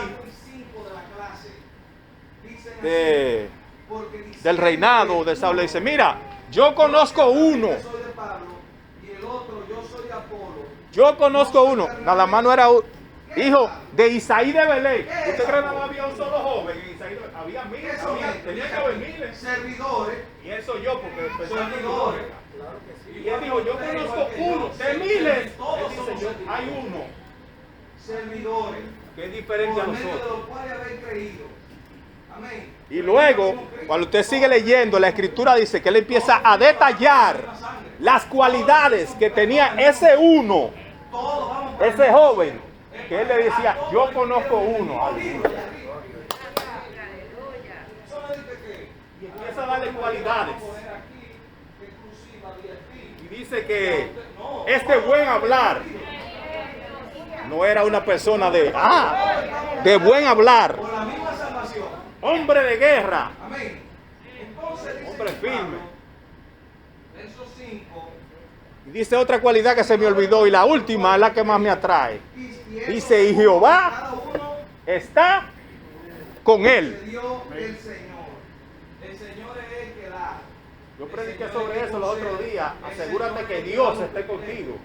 del reinado de Saúl, le dice, mira, yo conozco uno. Yo conozco uno. Nada más no era hijo de Isaí de Belén. ¿Usted cree que no había un solo joven en Isaí de Belén? Había miles, tenía que haber miles. Servidores. Y eso yo, porque servidores. Y él dijo, yo conozco uno de miles. Él dice, hay uno. Servidores. Que es diferente a Por medio de nosotros. los cuales habéis creído. Amén. Y luego, cuando usted sigue leyendo, la escritura dice que él empieza a detallar las cualidades que tenía ese uno, ese joven, que él le decía, yo conozco uno. Y empieza a darle cualidades. Y dice que este buen hablar no era una persona de buen hablar. Por la misma salvación. Hombre de guerra. Amén. Entonces dice Hombre firme. verso 5. Y dice otra cualidad que se me olvidó y la última es la que más me atrae. Dice, y Jehová está con él. Dio el Señor. El Señor es el que da. Yo prediqué sobre eso los otros días. Asegúrate que Dios esté contigo.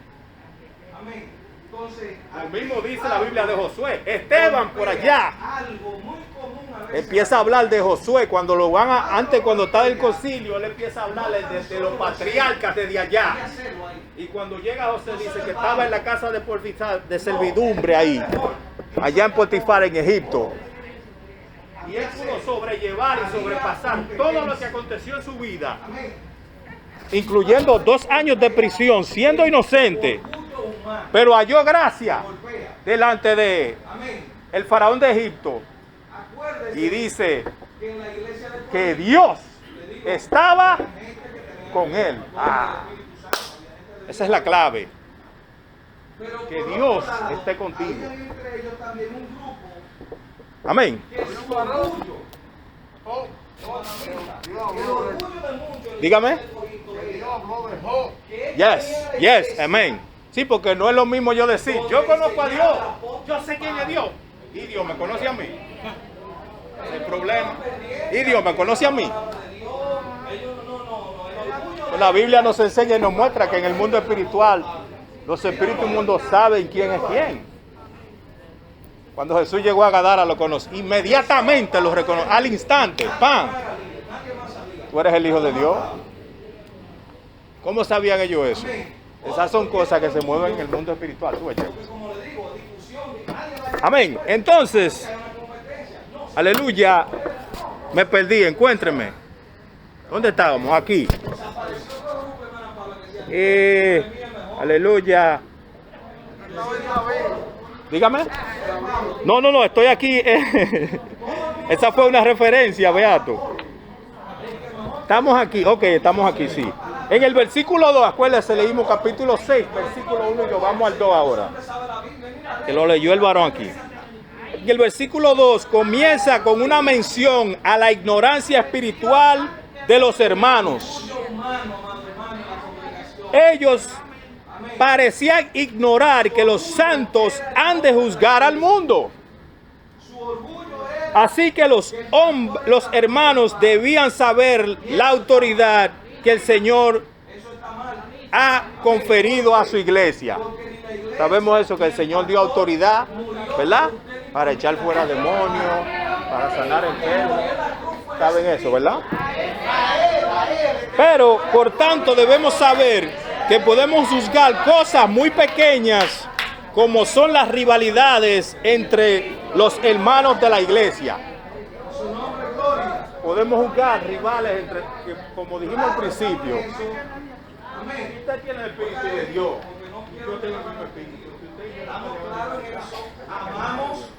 Amén. Entonces, Lo mismo dice la Biblia de Josué. Esteban por allá algo muy común a veces. empieza a hablar de Josué cuando lo van antes cuando está el concilio, él empieza a hablar de los patriarcas desde allá. Y cuando llega José dice que estaba en la casa de Potifar, de servidumbre ahí, allá en Potifar en Egipto. Y él pudo sobrellevar y sobrepasar todo lo que aconteció en su vida, incluyendo 2 años de prisión, siendo inocente, pero halló gracia delante de el faraón de Egipto. Y dice que Dios estaba con él. Esa es la clave. Que Dios esté contigo. Amén. Dígame. Yes, amén. Sí, porque no es lo mismo yo decir, yo conozco a Dios, yo sé quién es Dios, y Dios me conoce a mí. Ese es el problema. Y Dios me conoce a mí. La Biblia nos enseña y nos muestra que en el mundo espiritual, los espíritus del mundo saben quién es quién. Cuando Jesús llegó a Gadara lo conoció, inmediatamente lo reconoció, al instante, ¡pam! Tú eres el Hijo de Dios. ¿Cómo sabían ellos eso? Esas son cosas que se mueven en el mundo espiritual. Amén. Entonces, aleluya, me perdí, encuéntreme. ¿Dónde estábamos? Aquí. Aleluya. Dígame. No, estoy aquí. Esa fue una referencia, Beato. Estamos aquí, ok, estamos aquí, sí. En el versículo 2, acuérdense, leímos capítulo 6, versículo 1 y lo vamos al 2 ahora. Que lo leyó el varón aquí. en el versículo 2 comienza con una mención a la ignorancia espiritual de los hermanos. Ellos parecían ignorar que los santos han de juzgar al mundo. Así que los hermanos debían saber la autoridad que el Señor ha conferido a su iglesia. Sabemos eso, que el Señor dio autoridad, ¿verdad? Para echar fuera demonios, para sanar enfermos. ¿Saben eso, verdad? Pero, por tanto, debemos saber que podemos juzgar cosas muy pequeñas, como son las rivalidades entre los hermanos de la iglesia. Podemos juzgar rivales entre, como dijimos al principio. Usted tiene el Espíritu de Dios. Yo tengo el mismo Espíritu. Estamos claros en eso. Amamos,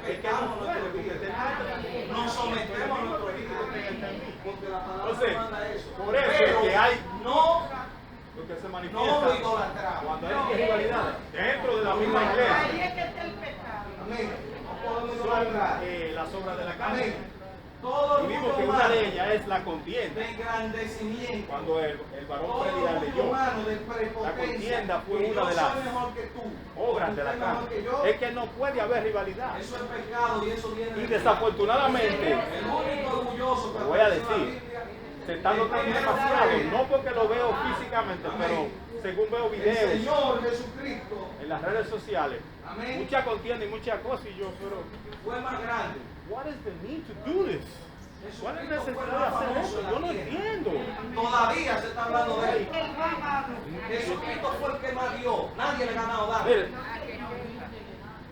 respetamos nuestro Espíritu. Nos sometemos a nuestro Espíritu. Porque la palabra manda eso. Por eso es que hay no lo que se lo manifiesta idolatramos. cuando hay rivalidades dentro de la misma iglesia. Ahí es que está el pecado. Amén. No podemos Son idolatrar. las obras de la Amén. carne. Todo Y el vimos mundo que una humano de ellas es la contienda. de engrandecimiento. Cuando el varón Todo predigal el leyó, mundo humano de la prepotencia. contienda fue Que una yo de soy las mejor que tú. obras de Tú la eres mejor que carne. yo. Es que no puede haber rivalidad. Eso es pecado y eso viene Y de desafortunadamente, el único orgulloso que lo voy a aparece en la decir, Biblia, se está notando demasiado, no porque lo veo físicamente, pero según veo el videos Señor Jesucristo en las redes sociales, Amén. mucha contienda y muchas cosas, y yo, pero, fue más grande. what is the need to do this? ¿Cuál es la necesidad de hacer eso? Yo no entiendo. Todavía se está hablando de él. El más amado. Jesucristo fue el que más dio. Nadie le ha ganado nada. Mire,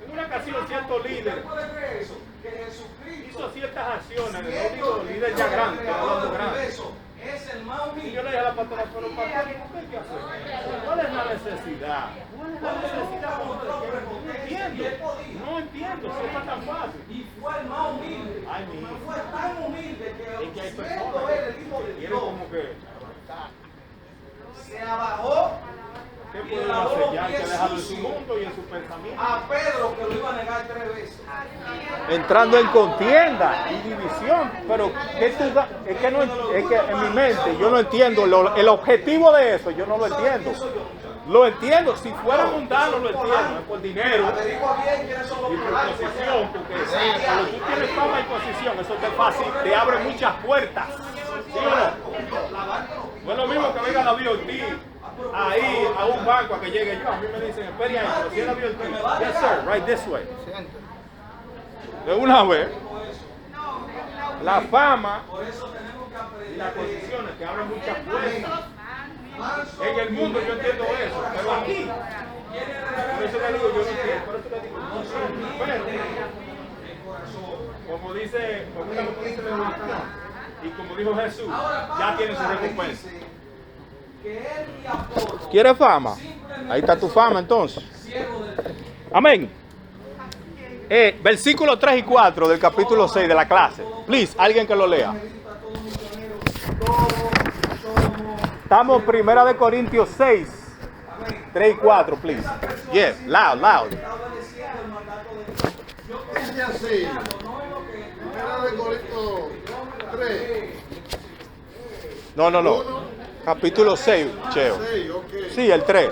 en una ocasión cierto líder ¿Usted puede creer eso? Que Jesucristo, hizo ciertas acciones, no siendo digo líder ya grande, estoy hablando del grande. universo, es el más Y humilde. yo le dije a la pastora, pero pastor, ¿por qué hay que hacer? ¿Cuál es la necesidad? ¿Cuál es la necesidad? No entiendo. No entiendo, si está tan fácil. Y fue el más humilde. Ay, mi hijo. Fue tan humilde Es que hay que personas siendo él el Hijo que de quieren Dios, como que, se abajó ¿qué y pueden lavó hacer? los Ya hay que pies dejarlo en su sucios mundo y en su pensamiento. a Pedro, que lo iba a negar 3 veces. Entrando en contienda y división, pero ¿qué tú es que no, es que en mi mente yo no entiendo el objetivo de eso, yo no lo entiendo. Lo entiendo, si fuera mundano lo entiendo, es por dinero Averigua bien quiénes son los y por polancos. posición, porque cuando tú tienes fama y posición, eso te fácil, te abre muchas puertas. ¿Sí o no? No es lo mismo que venga la BOT ahí a un banco a que llegue yo. A mí me dicen, espere ahí, pero si es la BOT, yes sir, right this way. De una vez, la fama Por eso tenemos que y aprender las de posiciones te abren muchas puertas. manso. En el mundo yo entiendo eso, pero aquí, por eso le digo, yo no entiendo, por eso le digo, no entiendo. Pero, como dice, como dice la Biblia, y como dijo Jesús, ya tiene su recompensa. Que él y Apolo, ¿Quieres fama? Ahí está tu fama entonces. siervo del Amén. Versículos 3 y 4 del capítulo 6 de la clase. Please, alguien que lo lea. Estamos en 1 Corintios 6, 3 y 4, please. Yes, loud, loud. está obedeciendo el mandato de Dios. Yo creo Dice así, no es lo que Primera de Corintios 3, No. Capítulo 6, Cheo. 6, ok. Sí, el 3.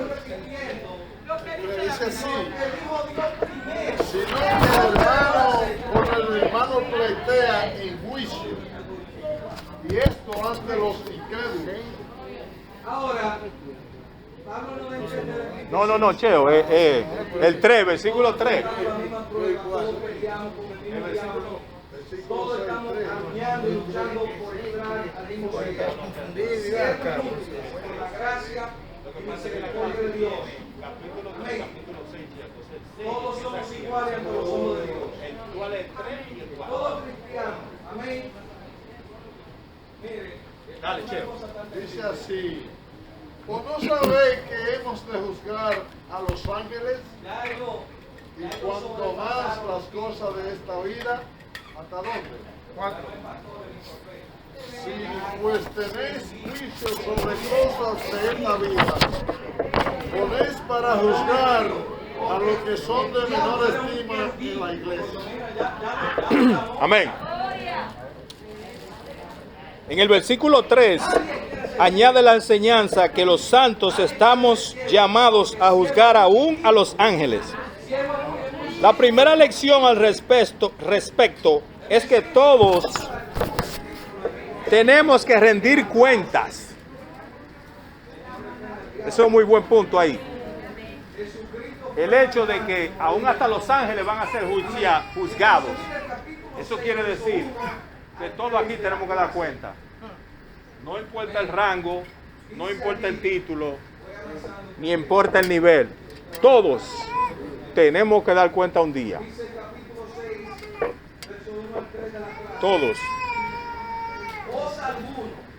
Le dice así, sino que el hermano con el hermano pletea en juicio, y esto ante los incrédulos. ahora Pablo no le entiende No, Cheo. El 3, versículo 3. todos peleamos con el mismo diablo. Todos estamos caminando y luchando por entrar al mismo cielo. Por la gracia y misericordia de Dios. Amén. Todos somos iguales ante los ojos de Dios. Todos cristianos. Amén. Mire, Dale, Cheo. Dice así, ¿o no sabéis que hemos de juzgar a los ángeles? ya algo. Y cuanto más las cosas de esta vida, ¿hasta dónde? Si pues tenéis juicio sobre cosas de esta vida, ponéis para juzgar a los que son de menor estima en la iglesia. Amén. En el versículo 3 añade la enseñanza que los santos estamos llamados a juzgar aún a los ángeles. La primera lección al respecto es que todos tenemos que rendir cuentas. Eso es un muy buen punto ahí. El hecho de que aún hasta los ángeles van a ser juzgados. Eso quiere decir que todos aquí tenemos que dar cuenta. No importa el rango, no importa el título, ni importa el nivel. Todos tenemos que dar cuenta un día. Todos.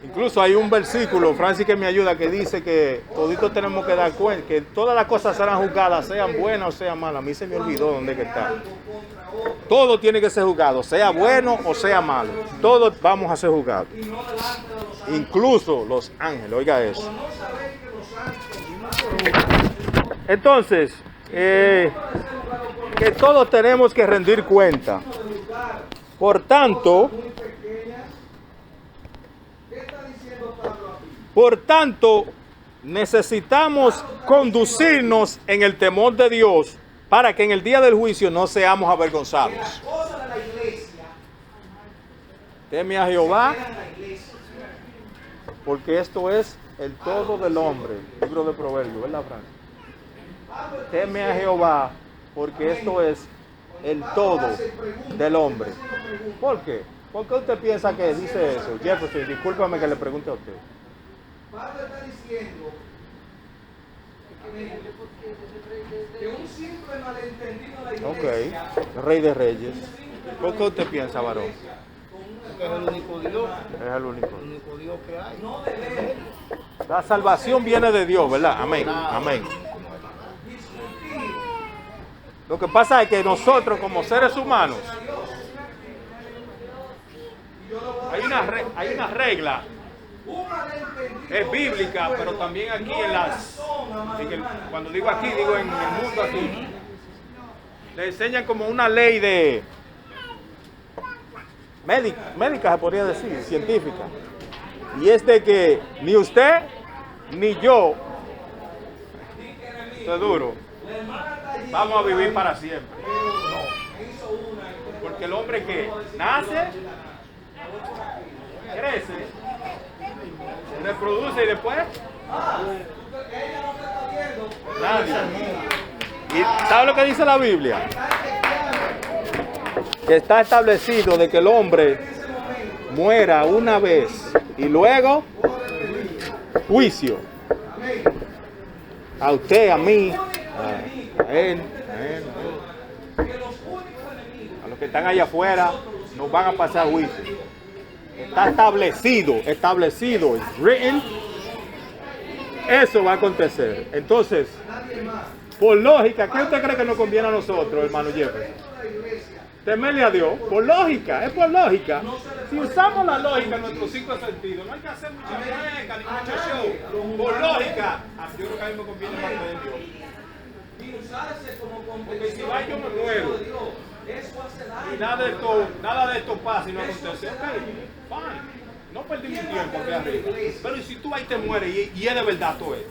Incluso hay un versículo, Francis, que me ayuda, que dice que toditos tenemos que dar cuenta, que todas las cosas serán juzgadas, sean buenas o sean malas. A mí se me olvidó dónde que está. Todo tiene que ser juzgado, sea bueno o sea malo. Todos vamos a ser juzgados. Incluso los ángeles, oiga eso. Entonces, que todos tenemos que rendir cuenta. Por tanto, necesitamos conducirnos en el temor de Dios para que en el día del juicio no seamos avergonzados. Teme a Jehová, porque esto es el todo del hombre. Libro de Proverbios, ¿verdad, Francis? Teme a Jehová, porque esto es el todo del hombre. ¿Por qué? ¿Por qué usted piensa que dice eso? Jefferson, discúlpame que le pregunte a usted. Pablo está diciendo que un simple malentendido de la iglesia. Ok, Rey de Reyes. ¿Por qué usted piensa, varón? Es el único Dios. Es el único. El único Dios que hay. No debemos La salvación viene de Dios, ¿verdad? Amén. Amén. Lo que pasa es que nosotros como seres humanos hay una regla, es bíblica, pero también aquí cuando digo aquí, digo en el mundo aquí, le enseñan como una ley de médica, se podría decir, científica, y es de que ni usted ni yo, esto es duro, vamos a vivir para siempre. Porque el hombre que nace, crece, se reproduce y después nadie. ¿Y sabe lo que dice la Biblia? Que está establecido de que el hombre muera una vez y luego juicio. A usted, a mí, a él, a los que están allá afuera, nos van a pasar juicio. Está establecido, it's written. Eso va a acontecer. Entonces, por lógica, ¿qué usted cree que nos conviene a nosotros, hermano Jefferson? Temerle a Dios, por lógica, es por lógica. Si usamos la lógica en nuestros 5 sentidos, no hay que hacer mucha mueca ni mucho show. Por lógica, yo creo que a mí me conviene más creer en Dios. Porque si va yo me muero y nada de esto pasa y no acontece, ok, fine. No perdí mi tiempo aquí arriba. Pero ¿y si tú ahí te mueres y es de verdad todo esto?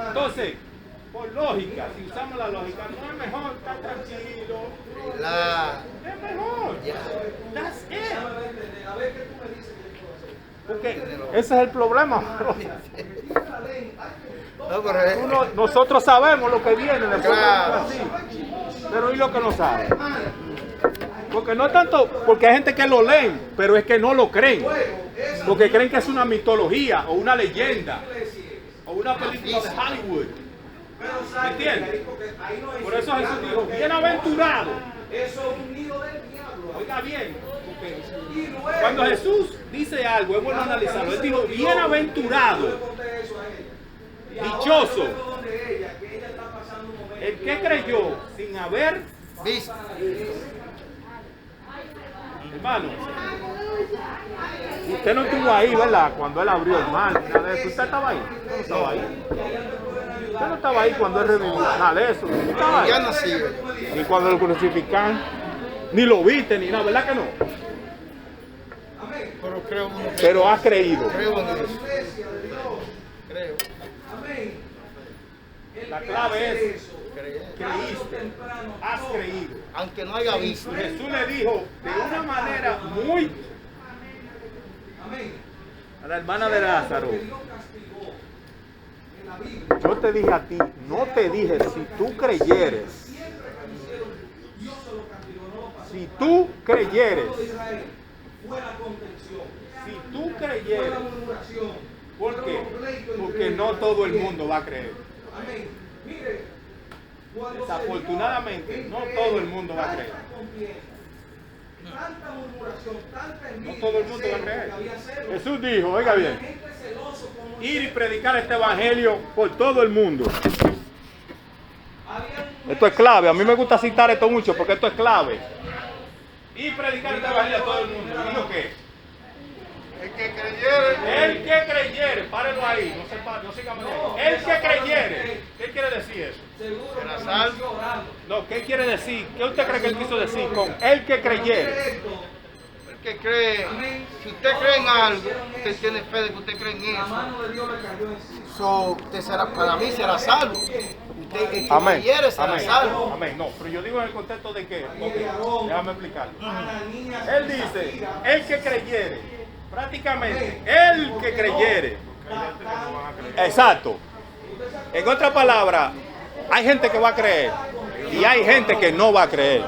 Entonces, por lógica, si usamos la lógica, no es mejor estar tranquilo. Es mejor. That's it. Porque ese es el problema. Nosotros sabemos lo que viene después, así, pero ¿y lo que no sabe? Porque no tanto, porque hay gente que lo leen, pero es que no lo creen. Porque creen que es una mitología o una leyenda o una película de Hollywood. ¿Me entiendes? Por eso Jesús dijo, bienaventurado. Eso es un nido del diablo. Oiga bien, porque cuando Jesús dice algo, es bueno analizarlo. Él dijo, bienaventurado, dichoso, el que creyó sin haber visto. Hermano, usted no estuvo ahí, ¿verdad? Cuando él abrió el mar, nada de eso. ¿Usted estaba ahí? ¿No estaba ahí? Usted no estaba ahí cuando él revivió. Nada de eso. ¿Usted estaba ahí? Ya nací. Ni cuando lo crucifican. Ni lo viste, ni nada. ¿Verdad que no? Pero creo en Pero has creído. creo en eso. Creo. La clave es creíste. Has creído. Aunque no haya visto. Jesús le dijo de una manera muy a la hermana de Lázaro. Yo te dije a ti, no te dije si tú creyeres. Si tú creyeres. Si tú creyeres. ¿Por qué? Porque no todo el mundo va a creer. Desafortunadamente, no todo el mundo va a creer. No todo el mundo va a creer. Jesús dijo, oiga bien, ir y predicar este evangelio por todo el mundo. Esto es clave. A mí me gusta citar esto mucho porque esto es clave. Y predicar este evangelio a todo el mundo. ¿Y dijo qué? El que creyere. El que creyere, párenlo ahí, no sigamos ahí. El que creyere, ¿qué quiere decir eso? Será salvo. No, ¿qué quiere decir? ¿Qué usted cree que él quiso decir con el que creyere? El que cree. Si usted cree en algo, usted tiene fe de que usted cree en eso. So, usted será, para mí será salvo. Usted, el que Amén. creyere será Amén. salvo. Amén. No, pero yo digo en el contexto de que, déjame explicarlo. Él dice, el que creyere, prácticamente, el que creyere. Exacto. En otra palabra, hay gente que va a creer y hay gente que no va a creer.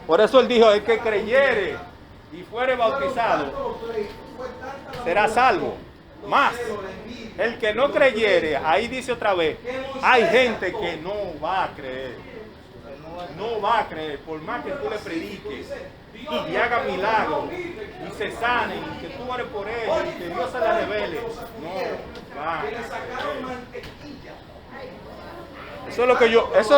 Por eso él dijo, el que creyere y fuere bautizado será salvo. Más, el que no creyere, ahí dice otra vez, hay gente que no va a creer. No va a creer, por más que tú le prediques y haga milagros y se sane y que tú ores por ellos y que Dios se la revele, no va a creer. Eso es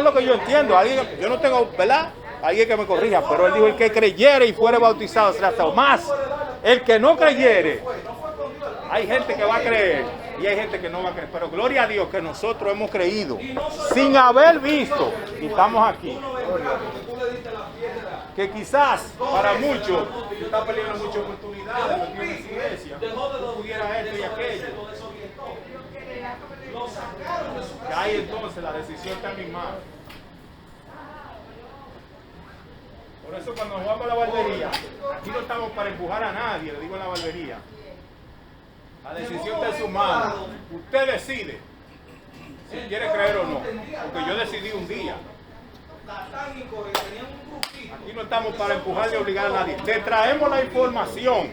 lo que yo entiendo. Yo no tengo, ¿verdad? Alguien que me corrija, pero él dijo, el que creyere y fuere bautizado será salvo. Más, el que no creyere, hay gente que va a creer y hay gente que no va a creer. Pero gloria a Dios que nosotros hemos creído sin haber visto y estamos aquí. Que quizás para muchos está perdiendo muchas oportunidades en esa iglesia. No pudiera esto y aquello. Que hay entonces la decisión está en mi mano. Por eso cuando nos vamos a la barbería, aquí no estamos para empujar a nadie, le digo en la barbería. La decisión está en su mano. Usted decide si quiere creer o no. Porque yo decidí un día. Aquí no estamos para empujar ni obligar a nadie. Le traemos la información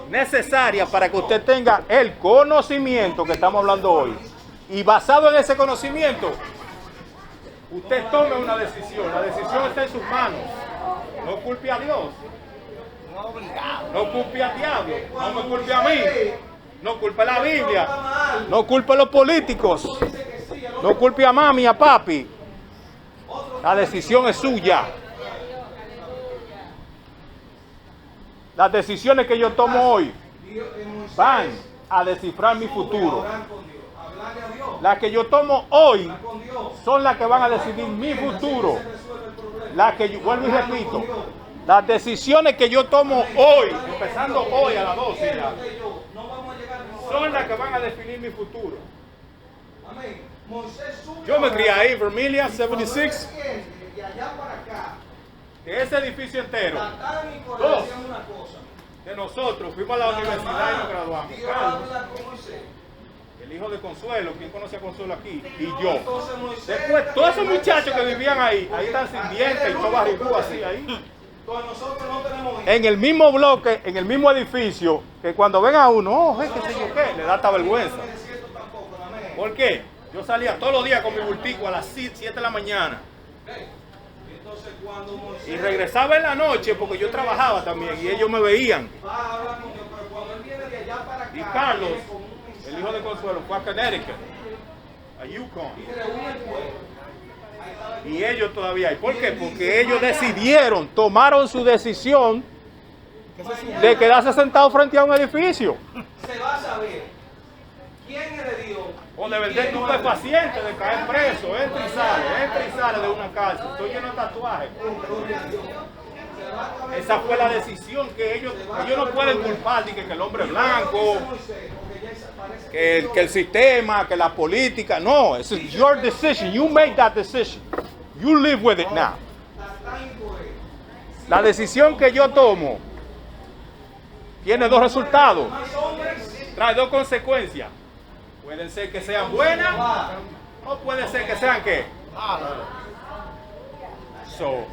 necesaria para que usted tenga el conocimiento que estamos hablando hoy. Y basado en ese conocimiento, usted tome una decisión. La decisión está en sus manos. No culpe a Dios. No culpe al diablo. No me culpe a mí. No culpe a la Biblia. No culpe a los políticos. No culpe a mami, a papi. La decisión es suya. Las decisiones que yo tomo hoy van a descifrar mi futuro. Las que yo tomo hoy son las que van a decidir mi futuro. Las que yo, vuelvo y repito, las decisiones que yo tomo hoy, empezando hoy a las 12 ya, son las que van a definir mi futuro. Yo me crié ahí, Vermilion 76. De ese edificio entero, dos de nosotros fuimos a la universidad y nos graduamos. Carlos, el hijo de Consuelo, ¿quién conoce a Consuelo aquí? Y yo. Después, todos esos muchachos que vivían ahí están sin dientes y todo barrigudo así ahí. En el mismo bloque, en el mismo edificio, que cuando ven a uno, qué sé yo qué, le da esta vergüenza. ¿Por qué? Yo salía todos los días con mi bultico a las 7 de la mañana. Y regresaba en la noche porque yo trabajaba también y ellos me veían. Y Carlos, el hijo de Consuelo, fue a Connecticut, a Yukon. Y ellos todavía hay. ¿Por qué? Porque ellos decidieron, tomaron su decisión de quedarse sentados frente a un edificio. Se va a saber quién es de Dios. O de vender estupefacientes, de caer preso, entra y sale de una cárcel. Estoy lleno de tatuajes. Esa fue la decisión que ellos no pueden culpar de que el hombre blanco, que el sistema, que la política. No, it's your decision. You made that decision. You live with it now. La decisión que yo tomo tiene dos resultados, trae dos consecuencias. Pueden ser que sean buenas o puede ser que sean ¿qué? Malas. So,